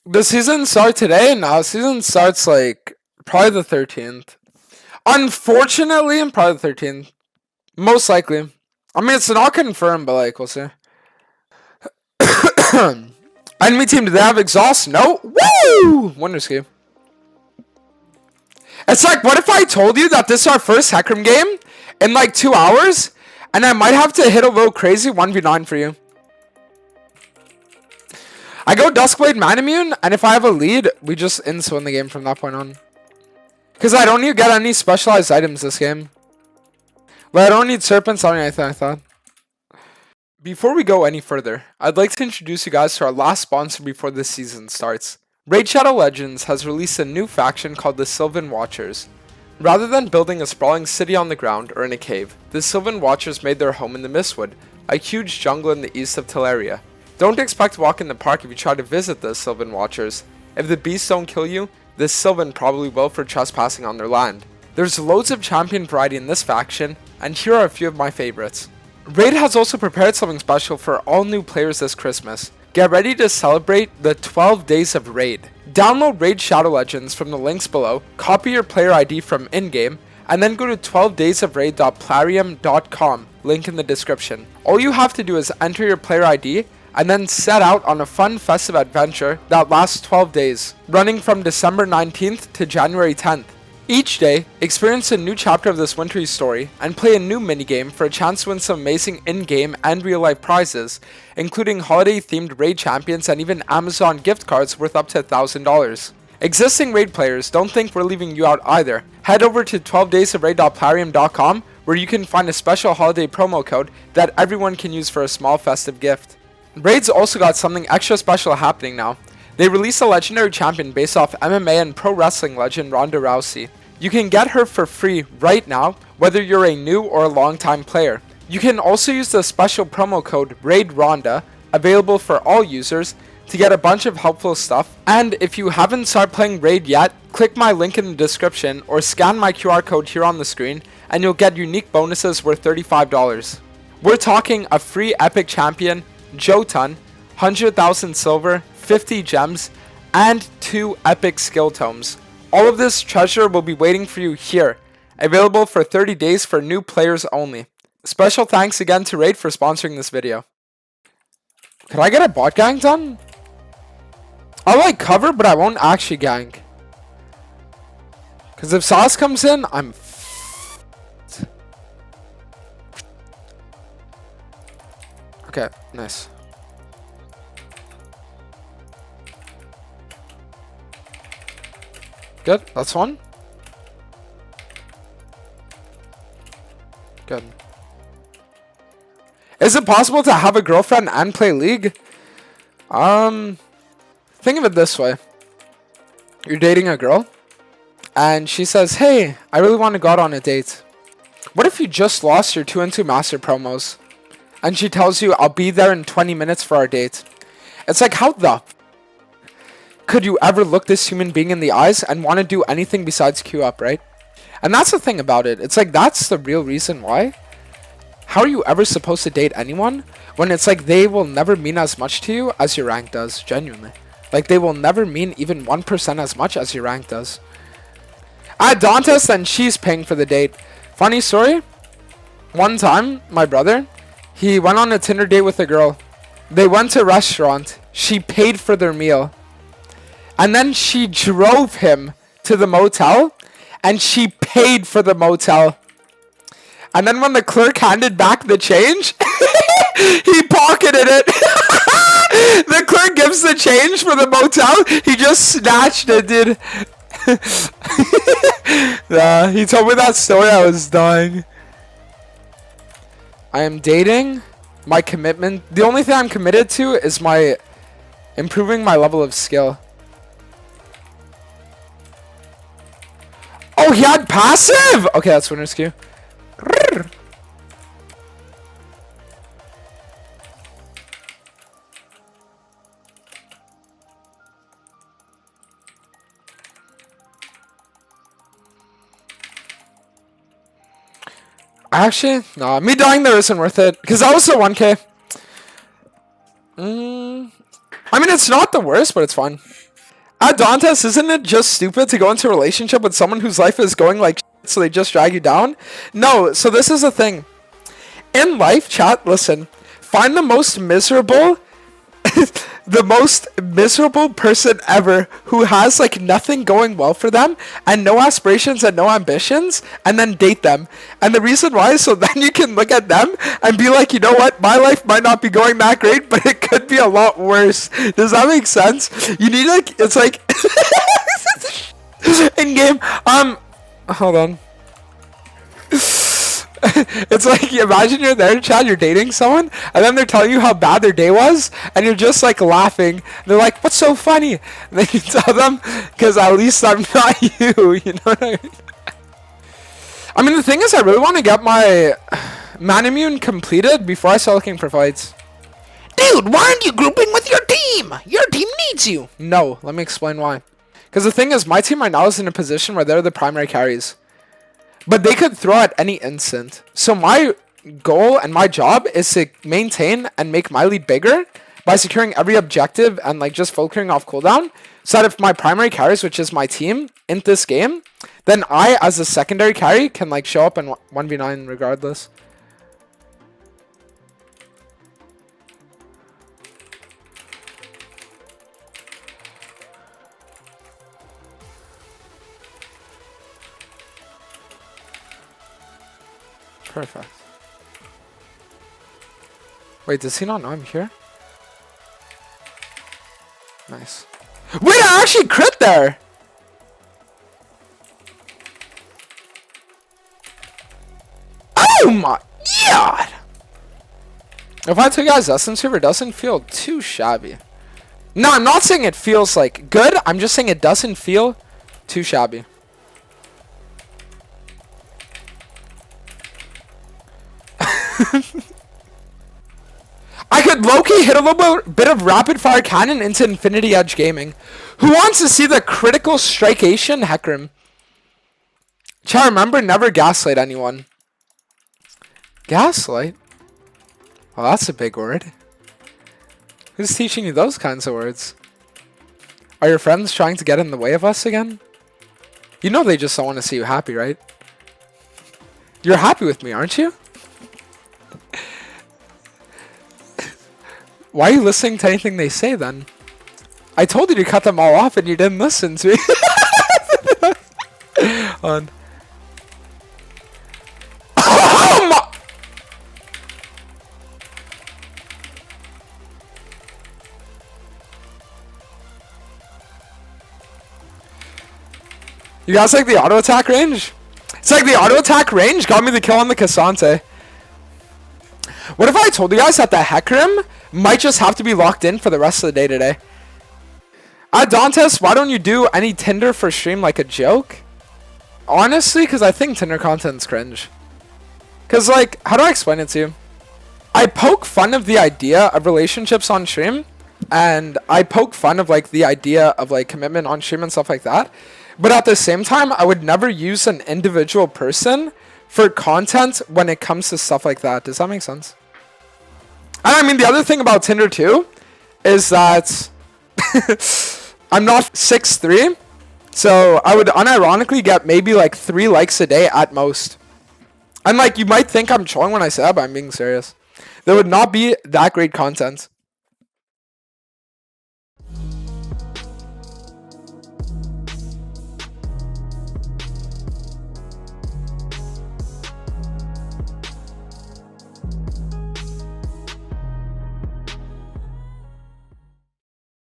The season start today? No, season starts like probably the 13th. Unfortunately, probably the 13th. Most likely. I mean, it's not confirmed, but like, we'll see. Enemy team, do they have exhaust? No. Woo! Wonder ski. It's like, what if I told you that this is our first Hecarim game in like 2 hours, and I might have to hit a little crazy 1v9 for you. I go Duskblade Manimune, and if I have a lead, we just insta-win the game from that point on. Because I don't need to get any specialized items this game. But I don't need Serpents, I don't need anything like that. Before we go any further, I'd like to introduce you guys to our last sponsor before this season starts. Raid Shadow Legends has released a new faction called the Sylvan Watchers. Rather than building a sprawling city on the ground or in a cave, the Sylvan Watchers made their home in the Mistwood, a huge jungle in the east of Teleria. Don't expect to walk in the park if you try to visit the Sylvan Watchers. If the beasts don't kill you, the Sylvan probably will for trespassing on their land. There's loads of champion variety in this faction, and here are a few of my favorites. Raid has also prepared something special for all new players this Christmas. Get ready to celebrate the 12 days of Raid. Download Raid Shadow Legends from the links below, copy your player ID from in-game, and then go to 12daysofraid.plarium.com, link in the description. All you have to do is enter your player ID, and then set out on a fun festive adventure that lasts 12 days, running from December 19th to January 10th. Each day, experience a new chapter of this wintry story, and play a new minigame for a chance to win some amazing in-game and real-life prizes, including holiday-themed Raid champions and even Amazon gift cards worth up to $1,000. Existing Raid players, don't think we're leaving you out either. Head over to 12daysofraid.plarium.com where you can find a special holiday promo code that everyone can use for a small festive gift. Raid's also got something extra special happening now. They released a legendary champion based off MMA and pro wrestling legend Ronda Rousey. You can get her for free right now, whether you're a new or a long-time player. You can also use the special promo code RAIDRONDA, available for all users, to get a bunch of helpful stuff. And if you haven't started playing Raid yet, click my link in the description or scan my QR code here on the screen, and you'll get unique bonuses worth $35. We're talking a free epic champion, Jotun, 100,000 silver, 50 gems, and 2 epic skill tomes. All of this treasure will be waiting for you here, available for 30 days for new players only. Special thanks again to Raid for sponsoring this video. Could I get a bot gang done? I'll like cover, but I won't actually gank. Because if Sauce comes in, I'm f***ed. Okay, nice. Good, that's one. Good. Is it possible to have a girlfriend and play League? Think of it this way. You're dating a girl, and she says, hey, I really want to go out on a date. What if you just lost your 2-2 master promos? And she tells you, I'll be there in 20 minutes for our date. It's like, how the could you ever look this human being in the eyes and want to do anything besides queue up, right? And that's the thing about it. It's like, that's the real reason why. How are you ever supposed to date anyone when it's like they will never mean as much to you as your rank does, genuinely. Like, they will never mean even 1% as much as your rank does. At Dantes, then she's paying for the date. Funny story. One time, my brother, he went on a Tinder date with a girl. They went to a restaurant. She paid for their meal. And then she drove him to the motel, and she paid for the motel. And then when the clerk handed back the change, he pocketed it. The clerk gives the change for the motel. He just snatched it, dude. He told me that story. I was dying. I am dating. My commitment. The only thing I'm committed to is my improving my level of skill. Oh, he had passive! Okay, that's winner skew. Actually, no, me dying there isn't worth it. Because that was the 1k. I mean, it's not the worst, but it's fine. At Dantes, isn't it just stupid to go into a relationship with someone whose life is going like shit, so they just drag you down? No, so this is the thing. In life, chat, listen, find the most miserable the most miserable person ever who has like nothing going well for them and no aspirations and no ambitions, and then date them. And the reason why is so then you can look at them and be like, you know what, my life might not be going that great, but it could be a lot worse. Does that make sense? You need like, it's like in game, hold on. It's like, imagine you're there, Chad, you're dating someone, and then they're telling you how bad their day was, and you're just like laughing. They're like, what's so funny? And then you tell them, because at least I'm not you, you know what I mean? I mean, the thing is, I really want to get my man immune completed before I start looking for fights. Dude, why aren't you grouping with your team? Your team needs you. No, let me explain why. Because the thing is, my team right now is in a position where they're the primary carries. But they could throw at any instant. So my goal and my job is to maintain and make my lead bigger by securing every objective and like just focusing off cooldown. So that if my primary carries, which is my team, in this game, then I, as a secondary carry, can like show up in 1v9 regardless. Perfect. Wait, does he not know I'm here? Nice. Wait, I actually crit there! Oh my god! If I took guys Essence Server, it doesn't feel too shabby. No, I'm not saying it feels like good, I'm just saying it doesn't feel too shabby. I could low-key hit a little bit of rapid fire cannon into Infinity Edge Gaming. Who wants to see the critical strikeation, Hecarim? Chat, remember, never gaslight anyone. Gaslight? Well, that's a big word. Who's teaching you those kinds of words? Are your friends trying to get in the way of us again? You know they just don't want to see you happy, right? You're happy with me, aren't you? Why are you listening to anything they say then? I told you to cut them all off and you didn't listen to me. On. Oh my! You guys like the auto attack range? It's like the auto attack range got me the kill on the Cassante. What if I told you guys that the Hecarim might just have to be locked in for the rest of the day today? Dantes, why don't you do any Tinder for stream like a joke? Honestly, because I think Tinder content's cringe. Because, like, how do I explain it to you? I poke fun of the idea of relationships on stream. And I poke fun of, like, the idea of, like, commitment on stream and stuff like that. But at the same time, I would never use an individual person for content when it comes to stuff like that. Does that make sense? And I mean, the other thing about Tinder too is that I'm not 6'3", so I would unironically get maybe like 3 likes a day at most. And like, you might think I'm trolling when I say that, but I'm being serious. There would not be that great content.